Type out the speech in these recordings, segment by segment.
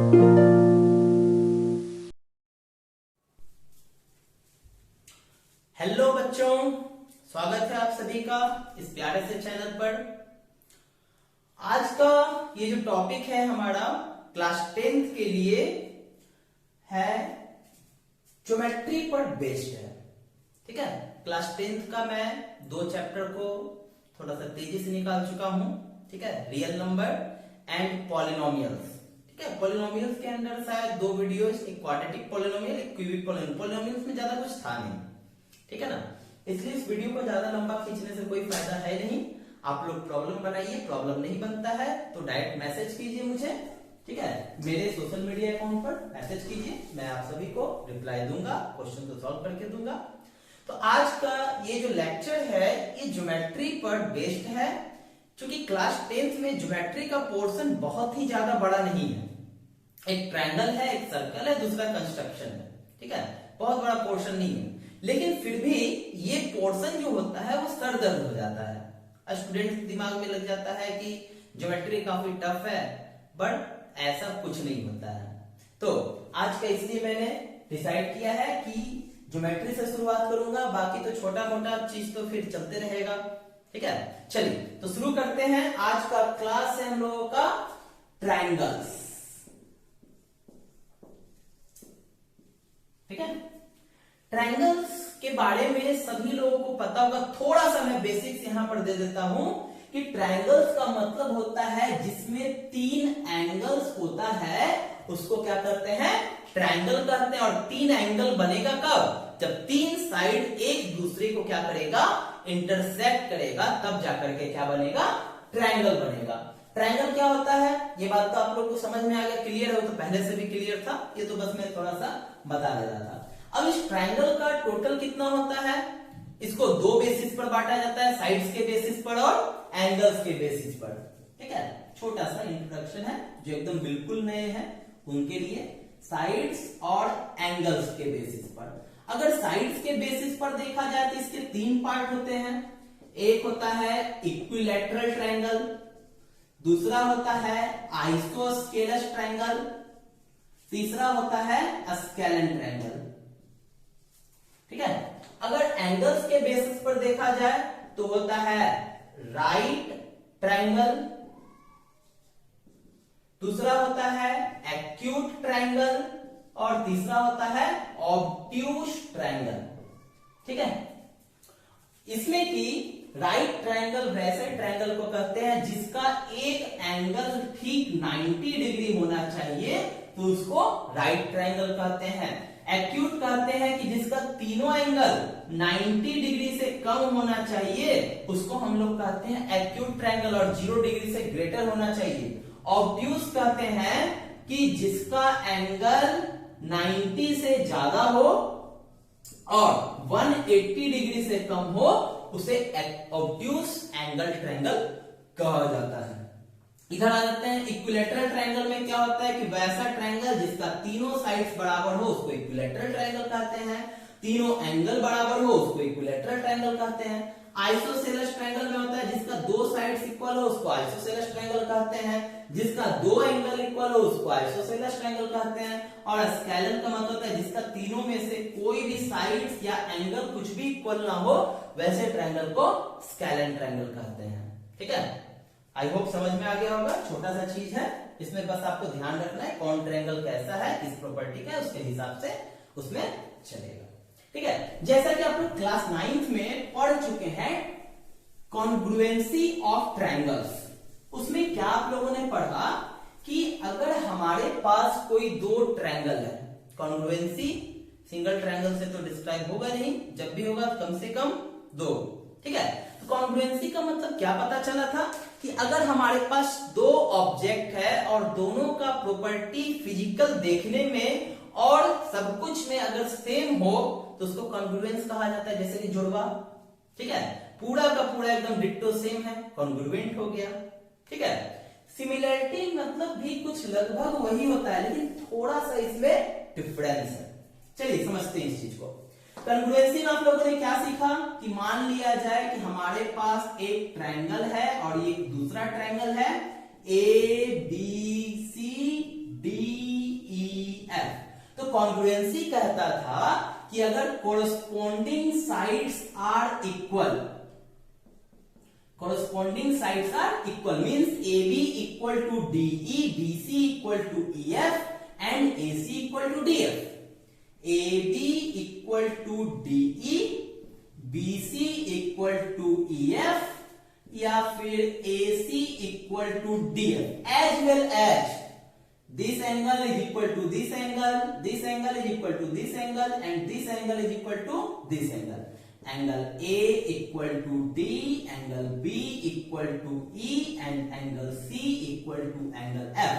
Hello बच्चों, स्वागत है आप सभी का इस प्यारे से चैनल पर। आज का ये जो टॉपिक है हमारा क्लास 10th के लिए है ज्योमेट्री पर बेस्ड है। ठीक है, क्लास 10th का मैं 2 चैप्टर को थोड़ा सा तेजी से निकाल चुका हूं। ठीक है, रियल नंबर एंड पॉलिनोमियल्स। ठीक है, पॉलिनोमियल्स के अंदर शायद 2 वीडियोस, एक क्वाड्रेटिक पॉलिनोमियल, एक क्यूबिक पॉलिनोमियल। पॉलिनोमियल्स में ज्यादा कुछ था नहीं, ठीक है ना, इसलिए इस वीडियो को ज्यादा लंबा खींचने से कोई फायदा है नहीं। आप लोग प्रॉब्लम बनाइए, प्रॉब्लम नहीं बनता है तो डायरेक्ट मैसेज कीजिए मुझे। ठीक है, मेरे सोशल मीडिया अकाउंट पर मैसेज कीजिए, मैं आप सभी को रिप्लाई दूंगा, क्वेश्चन को सॉल्व करके दूंगा। तो आज का ये जो लेक्चर है ये ज्योमेट्री पर बेस्ड है। क्योंकि क्लास 10th में ज्योमेट्री का पोर्शन बहुत ही ज्यादा बड़ा नहीं है। एक ट्रायंगल है, एक सर्कल है, दूसरा कंस्ट्रक्शन है। ठीक है, बहुत बड़ा पोर्शन नहीं है, लेकिन फिर भी ये पोर्शन जो होता है वो सर दर्द हो जाता है। स्टूडेंट दिमाग में लग जाता है कि ज्योमेट्री काफी टफ है, बट ऐसा कुछ नहीं होता है। तो आज का इसलिए मैंने डिसाइड किया है कि ज्योमेट्री से शुरुआत करूंगा, बाकी तो छोटा मोटा चीज तो फिर चलते रहेगा। ठीक है, चलिए तो शुरू करते हैं। आज का क्लास है हम लोगों का ट्रायंगल्स। ठीक है, ट्रायंगल्स के बारे में सभी लोगों को पता होगा। थोड़ा सा मैं बेसिक्स यहां पर दे देता हूं कि ट्रायंगल्स का मतलब होता है जिसमें 3 एंगल्स होता है, उसको क्या करते हैं, ट्रायंगल कहते हैं। और 3 एंगल बनेगा कब, जब 3 साइड एक दूसरे को क्या करेगा, इंटरसेक्ट करेगा, तब जाकर के क्या बनेगा, ट्रायंगल बनेगा। ट्रायंगल क्या होता है ये बात तो आप लोग को समझ में आ गया, क्लियर है, वो तो पहले से भी क्लियर था, ये तो बस मैं थोड़ा सा बता दे रहा था। अब इस ट्रायंगल का टोटल कितना होता है, इसको 2 बेसिस पर बांटा जाता है, साइड्स के बेसिस पर और एंगल्स के बेसिस पर। ठीक है, छोटा सा इंट्रोडक्शन है, जो एकदम बिल्कुल नए हैं उनके लिए, साइड्स और एंगल्स के बेसिस पर। अगर साइड्स के बेसिस पर देखा जाए तो इसके 3 पार्ट होते हैं। एक होता है इक्विलैटरल ट्रायंगल, दूसरा होता है आइसोस्केलस ट्रायंगल, तीसरा होता है स्केलेन ट्रायंगल। ठीक है, अगर एंगल्स के बेसिस पर देखा जाए तो होता है राइट ट्रायंगल, दूसरा होता है एक्यूट ट्रायंगल और तीसरा होता है ऑब्ट्यूस ट्रायंगल। ठीक है, इसमें कि राइट ट्रायंगल वैसे ट्रायंगल को कहते हैं जिसका एक एंगल ठीक 90 डिग्री होना चाहिए, तो उसको राइट ट्रायंगल कहते हैं। एक्यूट कहते हैं कि जिसका तीनों एंगल 90 डिग्री से कम होना चाहिए, उसको हम लोग कहते हैं एक्यूट ट्रायंगल, और 0 डिग्री से ग्रेटर होना चाहिए। ऑब्ट्यूस कहते हैं कि जिसका एंगल 90 से ज्यादा हो और 180 डिग्री से कम हो, उसे ऑब्ट्यूस एंगल ट्रायंगल कहा जाता है। इधर आ जाते हैं, इक्विलैटरल ट्रायंगल में क्या होता है कि वैसा ट्रायंगल जिसका तीनों साइड्स बराबर हो उसको इक्विलैटरल ट्रायंगल कहते हैं, तीनों एंगल बराबर हो उसको इक्विलैटरल ट्रायंगल कहते हैं। आइसोसेलेस ट्रायंगल में होता है जिसका 2 साइड्स इक्वल हो उसको आइसोसेलेस ट्रायंगल कहते हैं, जिसका 2 एंगल इक्वल हो उसको आइसोसेलेस ट्रायंगल कहते हैं। और स्केलेन का मतलब होता है जिसका तीनों में से कोई भी साइड्स या एंगल कुछ भी इक्वल ना हो, वैसे ट्रायंगल को स्केलेन ट्रायंगल कहते हैं। ठीक है, आई होप समझ में आ गया होगा। छोटा सा चीज है, इसमें बस आपको ध्यान रखना है कौन ट्रायंगल कैसा है, किस प्रॉपर्टी का, उसके हिसाब से उसमें चलेगा। ठीक है, जैसा कि आप लोग क्लास 9th में पढ़ चुके हैं कॉन्ग्रुएंसी ऑफ ट्रायंगल्स, उसमें क्या आप लोगों ने पढ़ा कि अगर हमारे पास कोई 2 ट्रायंगल है, कॉन्ग्रुएंसी सिंगल ट्रायंगल से तो डिस्क्राइब होगा नहीं, जब भी होगा कम से कम 2। ठीक है, तो कॉन्ग्रुएंसी का मतलब क्या पता चला था कि अगर हमारे पास 2 ऑब्जेक्ट है और दोनों का प्रॉपर्टी फिजिकल देखने में और सब कुछ में अगर सेम हो तो उसको कॉन्ग्रुएंस कहा जाता है। जैसे कि जुड़वा, ठीक है, पूरा का पूरा एकदम डिट्टो सेम है, कॉन्ग्रुएंट हो गया। ठीक है, सिमिलरिटी मतलब भी कुछ लगभग वही होता है, लेकिन थोड़ा सा इसमें डिफरेंस है। चलिए समझते हैं इस चीज को। कॉन्ग्रुएंसी में आप लोगों ने क्या सीखा कि मान लिया जाए कि हमारे पास एक ट्रायंगल है और ये दूसरा ट्रायंगल है, A B C D congruency कहता था कि अगर corresponding sides are equal, corresponding sides are equal means AB equal to DE, BC equal to EF and AC equal to DF. AB equal to DE, BC equal to EF या फिर AC equal to DF as well as this angle is equal to this angle, this angle is equal to this angle and this angle is equal to this angle. Angle A equal to D, angle B equal to E and angle C equal to angle F.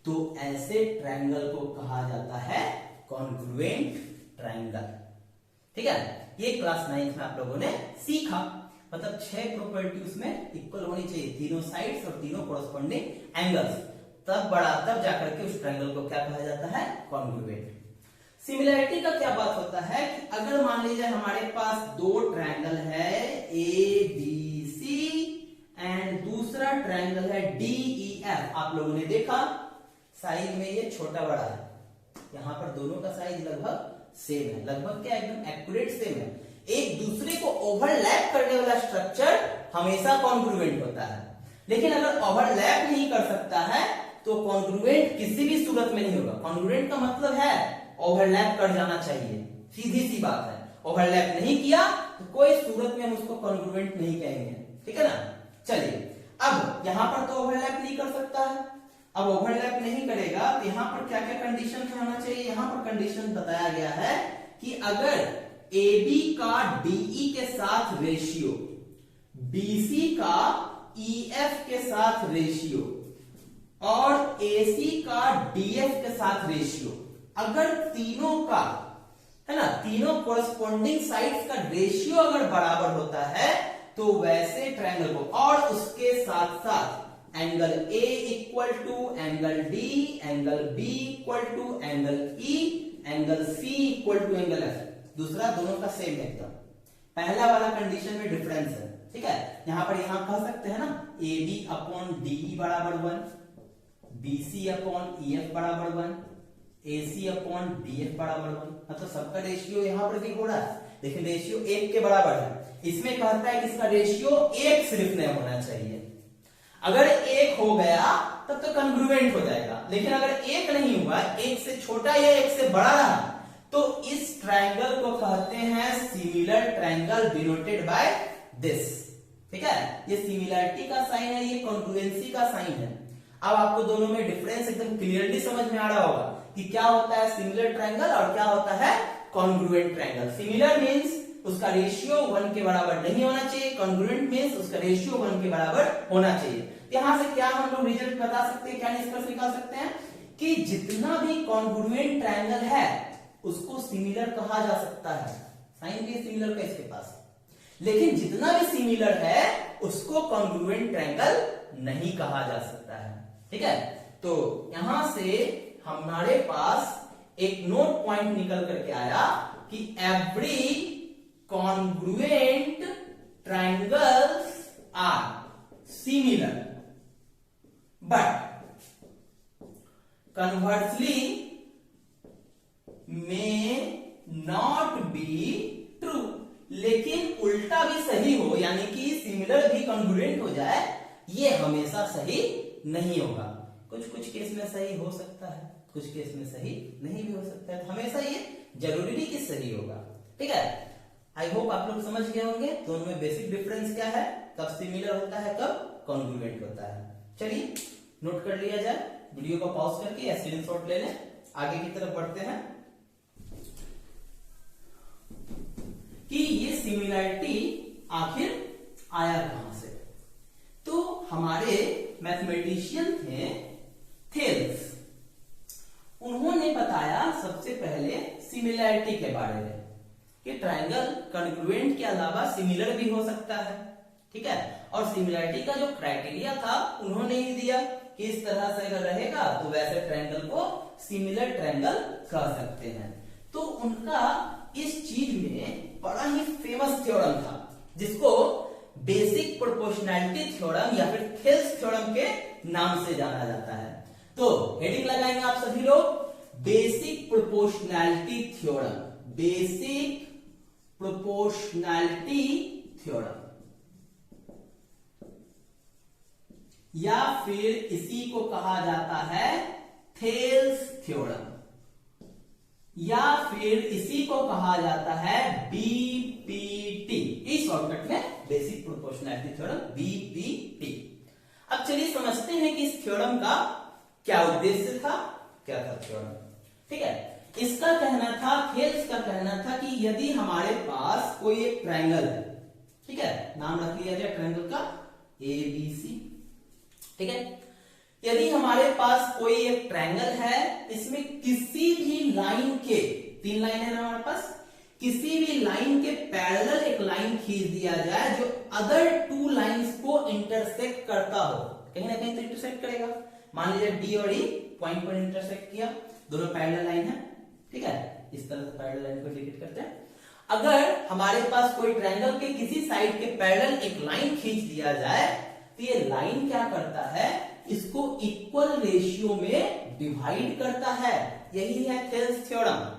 तो ऐसे triangle को कहा जाता है congruent triangle. ठीक है, ये class 9 में आप लोगों ने सीखा। मतलब 6 प्रॉपर्टीज में इक्वल होनी चाहिए तीनों साइड्स और तीनों कोरस्पॉन्डिंग एंगल्स, तब जाकर के उस ट्रायंगल को क्या कहा जाता है, कॉन्ग्रुएंट। सिमिलैरिटी का क्या बात होता है कि अगर मान लीजिए हमारे पास दो ट्रायंगल है ABC एंड दूसरा ट्रायंगल है DEF। आप लोगों ने देखा साइज में ये छोटा बड़ा है, यहाँ पर दोनों का साइज लगभग सेम है, लगभग क्या एकदम एक्यूरेट सेम है। एक दूसरे को ओवरलैप करने वाला स्ट्रक्चर हमेशा कॉन्ग्रुएंट होता है, लेकिन अगर ओवरलैप नहीं कर सकता है तो कॉन्ग्रुएंट किसी भी सूरत में नहीं होगा। कॉन्ग्रुएंट का मतलब है ओवरलैप कर जाना चाहिए, सीधी सी बात है। ओवरलैप नहीं किया तो कोई सूरत में हम उसको कॉन्ग्रुएंट नहीं कहेंगे। ठीक है ना। चलिए, अब यहां पर तो ओवरलैप नहीं कर सकता है। अब ओवरलैप नहीं करेगा तो यहां पर क्या क्या कंडीशन होना चाहिए, यहां पर कंडीशन बताया गया है कि अगर AB का DE के साथ रेशियो, BC का EF के साथ रेशियो और AC का DF के साथ रेशियो, अगर तीनों का है ना, तीनों कोरस्पॉन्डिंग साइड्स का रेशियो अगर बराबर होता है तो वैसे ट्रायंगल को, और उसके साथ साथ angle A equal to angle D, angle B equal to angle E, angle C equal to angle F, दूसरा दोनों का सेम एकदम। पहला वाला कंडीशन में डिफरेंस है। ठीक है, यहां पर यहां कह सकते हैं ना AB अपॉन DE बराबर 1, BC अपॉन EF बराबर 1, AC अपॉन DF बराबर 1। मतलब सबका रेशियो यहां पर भी हो रहा है, लेकिन रेशियो 1 के बराबर है। इसमें कहता है कि इसका रेशियो 1 सिर्फ नहीं होना चाहिए। अगर 1 हो गया तब तो कॉन्ग्रुएंट हो जाएगा, लेकिन अगर 1 नहीं हुआ, 1 से छोटा या 1 से बड़ा रहा, तो इस ट्रायंगल को कहते हैं similar triangle denoted by this. ठीक है, ये सिमिलरिटी का साइन है, ये कॉन्ग्रुएंसी का साइन है। अब आपको दोनों में डिफरेंस एकदम क्लियरली समझ में आ रहा होगा कि क्या होता है सिमिलर ट्रायंगल और क्या होता है कॉन्ग्रुएंट ट्रायंगल। सिमिलर मींस उसका रेशियो 1 के बराबर नहीं होना चाहिए, कॉन्ग्रुएंट मींस उसका रेशियो 1 के बराबर होना चाहिए। यहां से क्या हम लोग रिजल्ट बता सकते हैं, क्या निष्कर्ष निकाल सकते हैं कि जितना भी कॉन्ग्रुएंट ट्रायंगल है उसको सिमिलर कहा जा सकता है। साइन भी सिमिलर का इसके पास, लेकिन जितना भी सिमिलर है उसको कॉन्ग्रुएंट ट्रायंगल नहीं कहा जा सकता है। ठीक है, तो यहां से हमारे पास एक नोट पॉइंट निकल करके आया कि every congruent triangles are similar but conversely may not be true. लेकिन उल्टा भी सही हो, यानी कि सिमिलर भी कॉन्ग्रुएंट हो जाए, ये हमेशा सही नहीं होगा। कुछ कुछ केस में सही हो सकता है, कुछ केस में सही नहीं भी हो सकता है। तो हमेशा ये जरूरी नहीं कि सही होगा। ठीक है, आई होप आप लोग समझ गए होंगे दोनों में बेसिक डिफरेंस क्या है, कब सिमिलर होता है, कब कॉन्ग्रुएंट होता है। चलिए नोट कर लिया जाए, वीडियो को पॉज करके या स्क्रीनशॉट ले लें। आगे की तरफ बढ़ते हैं कि ये सिमिलरिटी आखिर आया कहां से। तो हमारे मैथमेटिशियन थे थेल्स, उन्होंने बताया सबसे पहले सिमिलरिटी के बारे में कि ट्रायंगल कॉन्ग्रुएंट के अलावा सिमिलर भी हो सकता है। ठीक है, और सिमिलरिटी का जो क्राइटेरिया था उन्होंने ही दिया कि इस तरह से अगर रहेगा तो वैसे ट्रायंगल को सिमिलर ट्रायंगल कह सकते हैं। तो उनका इस चीज में बड़ा ही फेमस थ्योरम था जिसको बेसिक प्रोपोर्शनैलिटी थ्योरम या फिर थेल्स थ्योरम के नाम से जाना जाता है। तो हेडिंग लगाएंगे आप सभी लोग, basic proportionality theorem, basic proportionality theorem, या फिर इसी को कहा जाता है थेल्स थ्योरम, या फिर इसी को कहा जाता है बीपीटी, इस शॉर्टकट में बेसिक प्रोपोर्शनैलिटी थ्योरम, बीपीटी। अब चलिए समझते हैं कि इस थ्योरम का क्या उद्देश्य था, क्या था थ्योरम। ठीक है, इसका कहना था, थेल्स का कहना था कि यदि हमारे पास कोई एक ट्रायंगल है, ठीक है, नाम रख लिया जाए ट्रायंगल का एबीसी, ठीक है, यदि हमारे पास कोई एक ट्रायंगल है, इसमें किसी भी लाइन के, 3 लाइन है ना हमारे पास, किसी भी लाइन के पैरेलल एक लाइन खींच दिया जाए जो अदर 2 लाइंस को इंटरसेक्ट करता हो, कहीं ना कहीं तो इंटरसेक्ट करेगा। मान लीजिए डी और ई पॉइंट पर इंटरसेक्ट किया, दोनों पैरेलल लाइन है, ठीक है, इस तरह से पैरेलल लाइन को इंडिकेट करते हैं। अगर हमारे पास कोई ट्रायंगल के किसी साइड के पैरेलल एक लाइन खींच दिया जाए, तो ये लाइन क्या करता है, इसको इक्वल रेशियो में डिवाइड करता है, यही है थेल्स थ्योरम।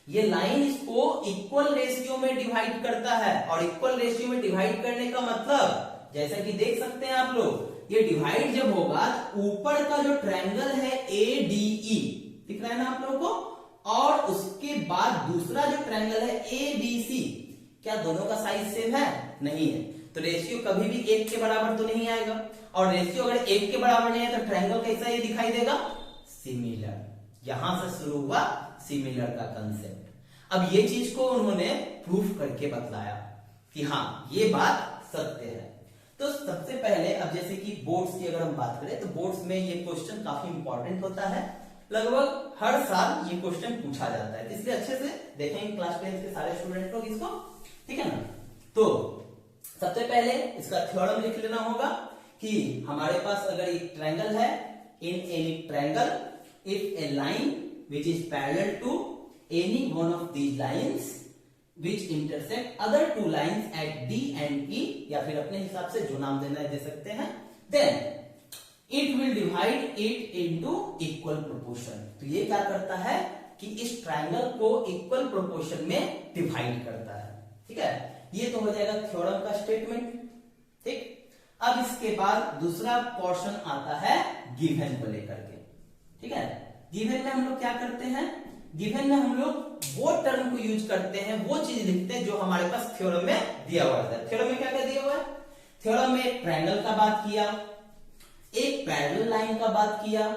ये लाइन इसको इक्वल रेशियो में डिवाइड करता है, और इक्वल रेशियो में डिवाइड करने का मतलब, जैसा कि देख सकते हैं आप लोग, ये डिवाइड जब होगा तो ऊपर का जो ट्रायंगल है एडीई, दिख रहा है ना आप लोगों को, और उसके बाद दूसरा जो ट्रायंगल है एबीसी, क्या दोनों का साइज सेम है? नहीं है, तो रेशियो कभी भी 1 के बराबर तो नहीं आएगा, और रेशियो अगर 1 के बराबर नहीं है तो ट्रायंगल कैसा ये दिखाई देगा, सिमिलर। यहां से शुरू हुआ सिमिलर का कंसेप्ट। अब ये चीज को उन्होंने प्रूफ करके बतलाया कि हाँ ये बात सत्य है। तो सबसे पहले, अब जैसे कि बोर्ड्स की अगर हम बात करें, तो बोर्ड्स में ये क्वेश्चन काफी इंपॉर्टेंट होता है, लगभग हर साल ये क्वेश्चन पूछा जाता है, इसलिए अच्छे से देखेंगे क्लास 10 के सारे स्टूडेंट लोग इसको, ठीक है ना। तो सबसे पहले इसका थ्योरम लिख लेना होगा कि हमारे पास अगर एक ट्रायंगल है, in any triangle if a line which is parallel to any one of these lines which intersect other 2 lines at D and E, या फिर अपने हिसाब से जो नाम देना है दे सकते हैं, then it will divide it into equal proportion. तो ये क्या करता है कि इस ट्रायंगल को इक्वल प्रोपोर्शन में डिवाइड करता है, ठीक है। ये तो हो जाएगा थ्योरम का स्टेटमेंट, ठीक। अब इसके बाद दूसरा पोर्शन आता है गिवन को लेकर के, ठीक है। गिवन में हम लोग क्या करते हैं, गिवन में हम लोग वो टर्म को यूज करते हैं, वो चीज लिखते हैं जो हमारे पास थ्योरम में दिया हुआ है। थ्योरम में क्या क्या दिया हुआ है, थ्योरम में एक ट्रायंगल का बात किया, एक पैरेलल लाइन का बात किया,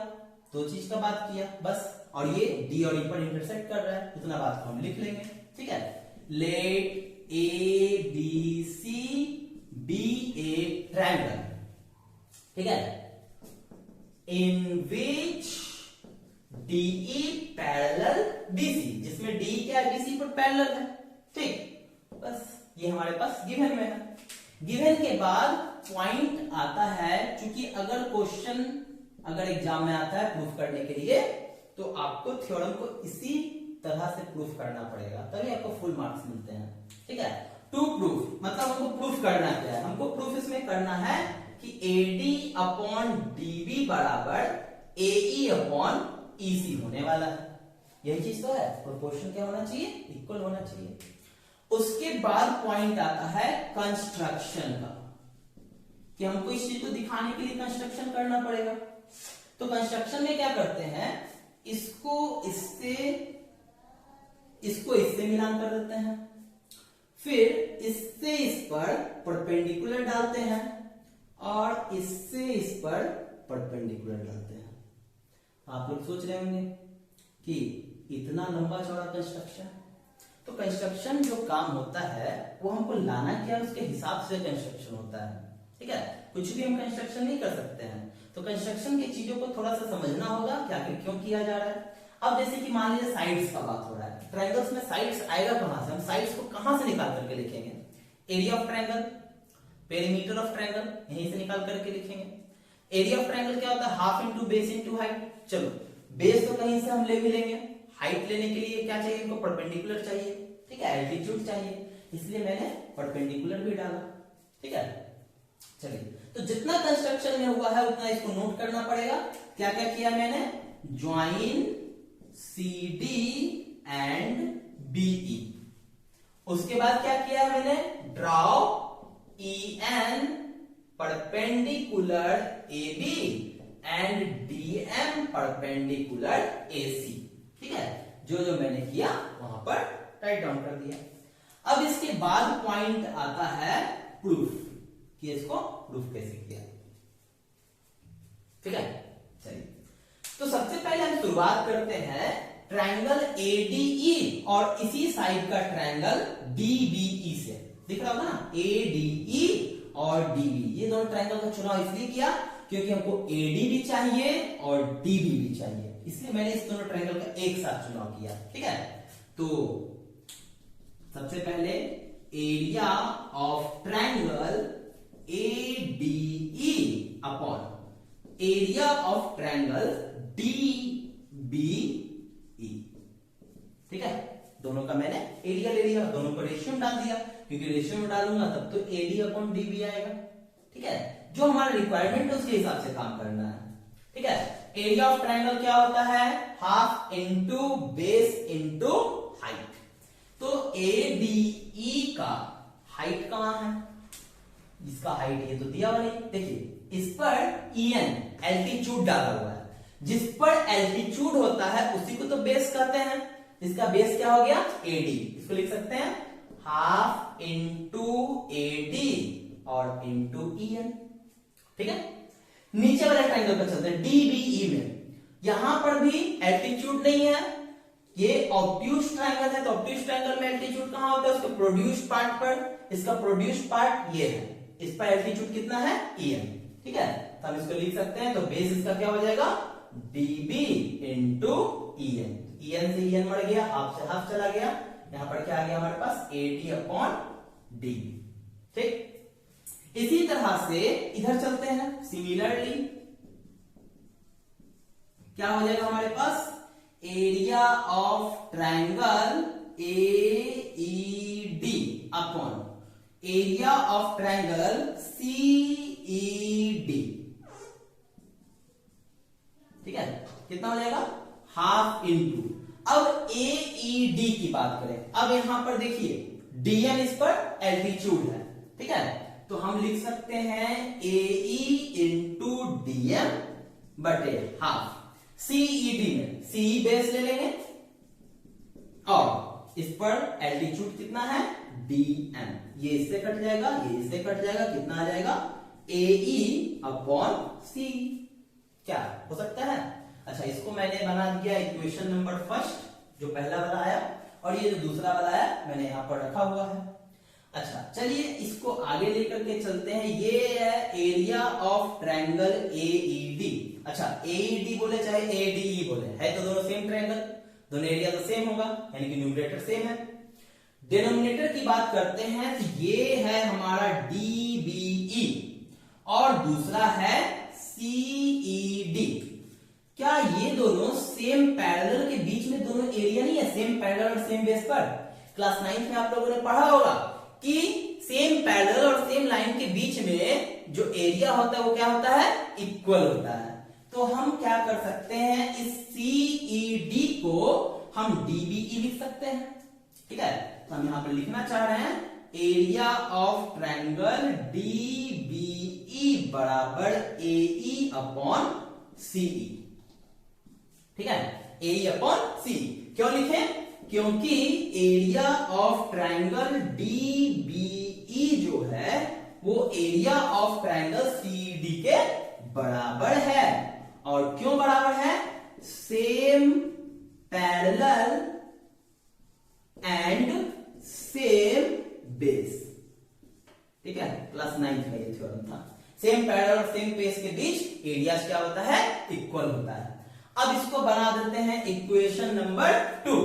2 चीज का बात किया बस, और ये डी और ई पर इंटरसेक्ट कर रहा है, उतना बात को हम लिख लेंगे, ठीक है। Let A B C B A triangle, ठीक है, in which DE parallel BC, जिसमें डी क्या है, बीसी पर पैरेलल है, ठीक। बस ये हमारे पास गिवन में है। गिवन के बाद पॉइंट आता है, क्योंकि अगर क्वेश्चन अगर एग्जाम में आता है प्रूफ करने के लिए, तो आपको थ्योरम को इसी तरह से प्रूफ करना पड़ेगा, तभी आपको फुल मार्क्स मिलते हैं, ठीक है। टू प्रूफ मतलब हमको प्रूफ करना क्या है, हमको प्रूफ इसमें करना है कि AD अपॉन DB बराबर AE अपॉन EC होने वाला है, यही चीज तो है। प्रोपोर्शन क्या होना चाहिए, इक्वल होना चाहिए। उसके बाद पॉइंट आता है कंस्ट्रक्शन का, कि हमको इस चीज को दिखाने के लिए कंस्ट्रक्शन करना पड़ेगा। तो कंस्ट्रक्शन में क्या करते हैं, इसको इससे मिलान कर देते हैं, फिर इससे इस पर परपेंडिकुलर डालते हैं, और इससे इस पर परपेंडिकुलर डालते हैं। आप लोग सोच रहे होंगे कि इतना लंबा चौड़ा कंस्ट्रक्शन, तो कंस्ट्रक्शन जो काम होता है वो हमको लाना क्या, उसके हिसाब से कंस्ट्रक्शन होता है, ठीक है। कुछ भी हम कंस्ट्रक्शन नहीं कर सकते हैं, तो कंस्ट्रक्शन की चीजों को थोड़ा सा समझना होगा कि आखिर क्यों किया जा रहा है। अब जैसे कि मान लीजिए साइड्स का बात हो रहा है, ट्रायंगल्स में साइड्स आएगा कहां से, हम साइड्स को कहां से निकाल करके लिखेंगे, area of triangle, perimeter of triangle, यहीं से निकाल करके लिखेंगे। एरिया ऑफ ट्रायंगल क्या होता है, half into base into height. चलो बेस तो कहीं से हम ले भी लेंगे, हाइट लेने के लिए क्या चाहिए, हमको परपेंडिकुलर चाहिए, ठीक है, एल्टीट्यूड चाहिए, इसलिए मैंने परपेंडिकुलर भी डाला, ठीक है। चलिए, तो जितना कंस्ट्रक्शन में हुआ है उतना इसको नोट करना पड़ेगा। क्या क्या किया मैंने, ज्वाइन CD एंड BE। उसके बाद क्या किया मैंने, draw EN perpendicular AB and DM perpendicular AC। ठीक है, जो जो मैंने किया वहां पर राइट डाउन कर दिया। अब इसके बाद पॉइंट आता है प्रूफ, कि इसको प्रूफ कैसे किया। ठीक है, चलिए तो सबसे पहले हम शुरुआत करते हैं ट्रायंगल ADE और इसी साइड का ट्रायंगल DBE से। दिख रहा होगा ना, ADE और DB, ये दोनों ट्रायंगल का चुनाव इसलिए किया क्योंकि हमको AD भी चाहिए और DB भी चाहिए, इसलिए मैंने इस दोनों ट्रायंगल का एक साथ चुनाव किया। ठीक है, तो सबसे पहले area of triangle ADE upon area of triangle DBE। ठीक है, दोनों का मैंने एरिया ले लिया, दोनों को रेशियो में डाल दिया, क्योंकि रेशियो में डालूंगा तब तो AD अपॉन DB आएगा। ठीक है, जो हमारा रिक्वायरमेंट है उसके हिसाब से काम करना है। ठीक है, एरिया ऑफ ट्रायंगल क्या होता है, half into base into height. तो ADE का हाइट कहां है, इसका हाइट ये तो दिया हुआ नहीं, देखिए इस पर EN एल्टीट्यूड डाला हुआ है, जिस पर एल्टीट्यूड होता है उसी को तो बेस कहते हैं। इसका बेस क्या हो गया, AD, इसको लिख सकते हैं हाफ इंटू AD और इंटू EN। ठीक है, नीचे वाले ट्रायंगल पर चलते हैं DBE में, यहां पर भी एल्टीट्यूड नहीं है, ये ऑब्ट्यूज ट्रायंगल है, तो ऑब्ट्यूज ट्रायंगल में एल्टीट्यूड कहां होता है, उसके प्रोड्यूस्ड पार्ट पर। इसका प्रोड्यूस्ड पार्ट ये है, इस पर एल्टीट्यूड कितना है, EN। ठीक है, तो हम इसको लिख सकते हैं, तो बेस इसका क्या हो जाएगा, DB इंटू EN। EN से EN मर गया, हाफ से हाफ चला गया, यहां पर क्या आ गया हमारे पास, AD अपॉन DB। ठीक, इसी तरह से इधर चलते हैं, सिमिलरली क्या हो जाएगा हमारे पास, area of triangle AED upon area of triangle CED। ठीक है, कितना हो जाएगा, हाफ इंटू, अब AED की बात करें, अब यहां पर देखिए DM इस पर एल्टीट्यूड है। ठीक है, तो हम लिख सकते हैं AE इंटू DM बटे हाफ। CED में CE बेस ले लेंगे और इस पर एल्टीट्यूड कितना है, DM, ये इससे कट जाएगा, ये इससे कट जाएगा, कितना आ जाएगा, AE अपॉन C। क्या हो सकता है, अच्छा इसको मैंने बना दिया इक्वेशन नंबर फर्स्ट, जो पहला वाला आया, और ये जो दूसरा वाला आया मैंने यहां पर रखा हुआ है। अच्छा चलिए इसको आगे लेकर के चलते हैं, ये है एरिया ऑफ ट्रायंगल AED। अच्छा AED बोले चाहे ADE बोले, है तो दोनों सेम ट्रायंगल, दोनों एरिया तो सेम होगा, यानी कि न्यूमरेटर सेम है। डिनोमिनेटर की बात करते हैं, तो ये है हमारा DBE और दूसरा है CED। क्या ये दोनों सेम पैरेलल के बीच में दोनों एरिया नहीं है, सेम पैरेलल और सेम बेस पर? क्लास 9 में आप लोगों ने पढ़ा होगा कि सेम पैरेलल और सेम लाइन के बीच में जो एरिया होता है वो क्या होता है, इक्वल होता है। तो हम क्या कर सकते हैं, इस CED को हम DBE लिख सकते हैं। ठीक है, तो हम यहां पर लिखना चाह रहे हैं एरिया ऑफ ट्रायंगल DBE बराबर AE अपॉन CE। ठीक है, AE अपॉन CE क्यों लिखे, क्योंकि एरिया ऑफ ट्रायंगल DBE जो है वो एरिया ऑफ ट्रायंगल CED के बराबर है। और क्यों बराबर है, same parallel and same base. ठीक है, क्लास 9 का ये थ्योरम था, सेम पैरेलल और सेम बेस के बीच एरिया क्या होता है, इक्वल होता है। अब इसको बना देते हैं इक्वेशन नंबर 2।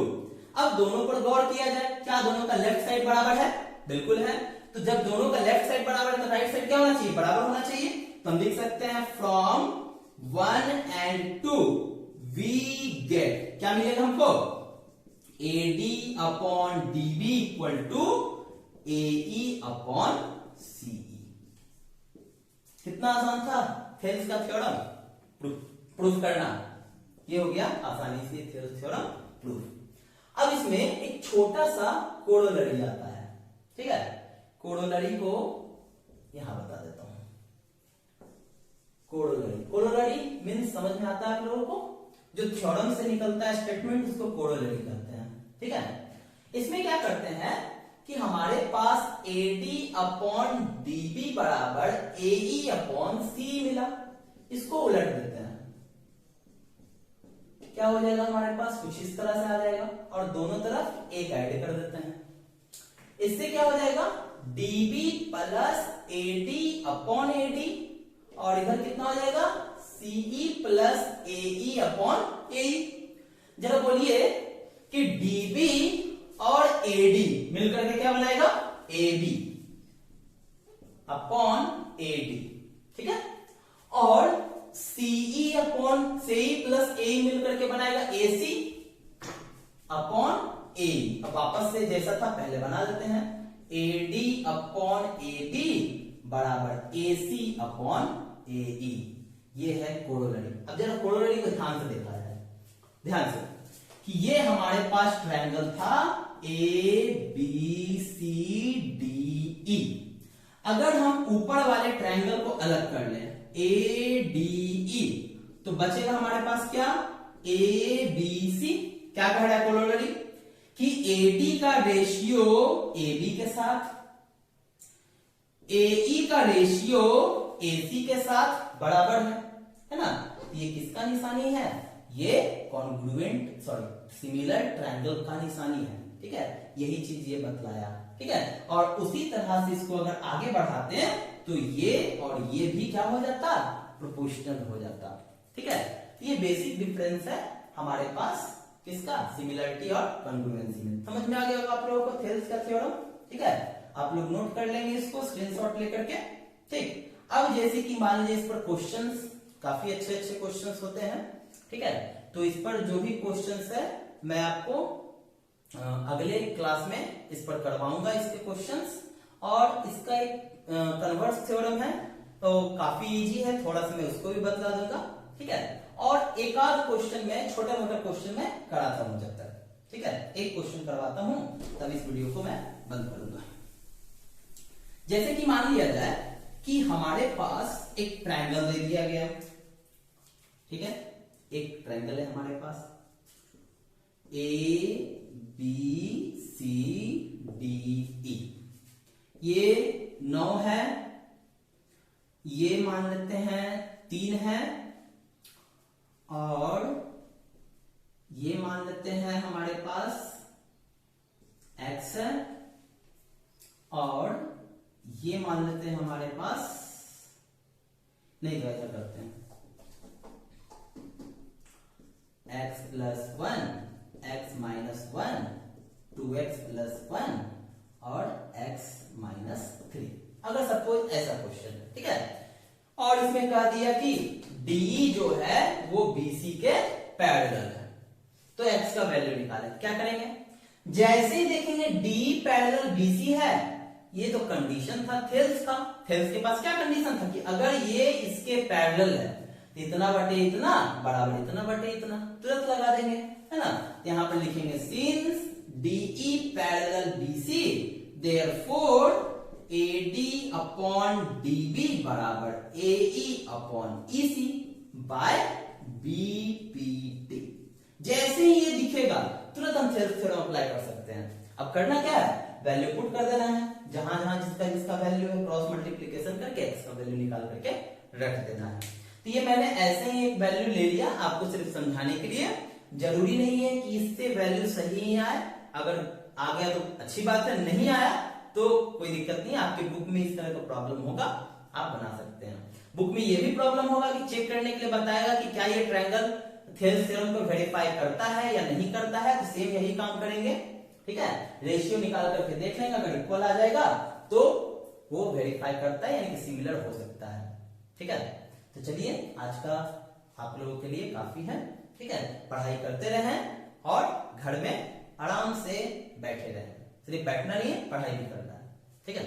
अब दोनों पर गौर किया जाए, क्या दोनों का लेफ्ट साइड बराबर है, बिल्कुल है। तो जब दोनों का लेफ्ट साइड बराबर है तो राइट साइड क्या होना चाहिए, बराबर होना चाहिए। तो हम लिख सकते हैं फ्रॉम 1 and 2 वी गेट, क्या मिलेगा हमको, AD upon DB equal to AE upon CE। कितना आसान था थेल्स का थ्योरम प्रूफ करना। ये हो गया आसानी से थेल्स थ्योरम प्रूफ। अब इसमें एक छोटा सा कोरोलरी आता है, ठीक है। कोरोलरी को यहां बता देता हूं। कोरोलरी मीन्स समझ में आता है आप लोगों को, जो थ्योरम से निकलता है स्टेटमेंट उसको कोरोलरी कहते हैं, ठीक है। इसमें क्या करते हैं कि हमारे पास AD अपॉन DB बराबर AE अपॉन C मिला, इसको उलट देते हैं, क्या हो जाएगा हमारे पास कुछ इस तरह से आ जाएगा और दोनों तरफ एक ऐड कर देते हैं। इससे क्या हो जाएगा DB plus AD upon AD और इधर कितना हो जाएगा CE plus AE upon AE। जरा बोलिए कि DB और AD मिलकर के क्या बनाएगा AB अपॉन AD, ठीक है। और CE upon CE plus AE मिलकर के बनाएगा AC अपॉन AE। अब वापस से जैसा था पहले बना देते हैं, AD अपॉन AB बराबर AC अपॉन AE। ये है कोरोलरी। अब जरा कोरोलरी को ध्यान से देखा जाए, ध्यान से कि ये हमारे पास ट्रायंगल था ABCDE। अगर हम ऊपर वाले ट्रायंगल को अलग कर लें ADE तो बचेगा हमारे पास क्या ABC। क्या कह रहा है कोरोलरी कि AD का रेशियो AB के साथ, AE का रेशियो AC के साथ बराबर है ना। ये किसका निशानी है, ये कॉन्ग्रुएंट सिमिलर ट्रायंगल का निशानी है, ठीक है। यही चीज ये बतलाया, ठीक है। और उसी तरह से इसको अगर आगे बढ़ाते हैं तो ये और ये भी क्या हो जाता प्रोपोर्शनल हो जाता, ठीक है। ये बेसिक डिफरेंस है हमारे पास किसका सिमिलरिटी और कॉन्ग्रुएंसी में। समझ में आ गया होगा आप लोगों को थेल्स का थ्योरम, ठीक है। आप लोग नोट कर लेंगे इसको स्क्रीनशॉट लेकर के, ठीक। अब जैसे कि मान लीजिए इस पर क्वेश्चंस काफी अच्छे अच्छे क्वेश्चंस होते हैं, ठीक है। तो इस पर जो भी क्वेश्चंस है मैं आपको अगले क्लास में इस पर करवाऊंगा इसके क्वेश्चंस। और इसका एक कन्वर्स थ्योरम है तो काफी इजी है, थोड़ा सा मैं उसको भी बतला दूंगा, ठीक है। और एक आध क्वेश्चन में छोटा मोटा क्वेश्चन में कराता हूं जब तक, ठीक है। एक क्वेश्चन करवाता हूं तब इस वीडियो को मैं बंद करूंगा। जैसे कि मान लिया जाए कि हमारे पास एक ट्रायंगल दे दिया गया, ठीक है। एक ट्रायंगल है हमारे पास ABCDE, ये 9 है, ये मान लेते हैं 3 है और ये मान लेते हैं हमारे पास x है और ये मान लेते हैं हमारे पास, नहीं तो ऐसा करते हैं x plus 1 x minus 1 2x plus 1 और x माइनस 3, अगर सपोज ऐसा क्वेश्चन है, ठीक है। और इसमें कह दिया कि DE जो है वो BC के पैरेलल है, तो x का वैल्यू निकालें। क्या करेंगे, जैसे ही देखेंगे DE पैरेलल BC है, ये तो कंडीशन था थेल्स का। थेल्स के पास क्या कंडीशन था कि अगर ये इसके पैरेलल है इतना बटे इतना बराबर इतना बटे इतना, तुरंत लगा देंगे, है ना। यहां पर लिखेंगे since DE parallel BC therefore AD upon DB बराबर AE upon EC by BPT। जैसे ही ये दिखेगा तुरंत हम थेल्स थ्योरम अप्लाई कर सकते हैं। अब करना क्या है, वैल्यू पुट कर देना है, जहां जहां जिसका जिसका वैल्यू है क्रॉस मल्टीप्लीकेशन करके x का वैल्यू निकाल करके रख देना है। तो ये मैंने ऐसे ही एक वैल्यू ले लिया आपको सिर्फ समझाने के लिए। जरूरी नहीं है कि इससे वैल्यू सही ही आए, अगर आ गया तो अच्छी बात है, नहीं आया तो कोई दिक्कत नहीं। आपके बुक में इस तरह का प्रॉब्लम होगा, आप बना सकते हैं। बुक में ये भी प्रॉब्लम होगा कि चेक करने के लिए बताएगा कि क्या ये ट्रायंगल थेल्स थ्योरम को वेरीफाई करता है या नहीं करता है, तो सेम यही काम करेंगे, ठीक है। रेशियो निकाल करके देख लेंगे, अगर इक्वल आ जाएगा तो वो वेरीफाई करता है, यानी कि सिमिलर हो सकता है, ठीक है। तो चलिए आज का आप लोगों के लिए काफी है, ठीक है। पढ़ाई करते रहें और घर में आराम से बैठे रहें, सिर्फ बैठना नहीं है, पढ़ाई भी करना है, ठीक है।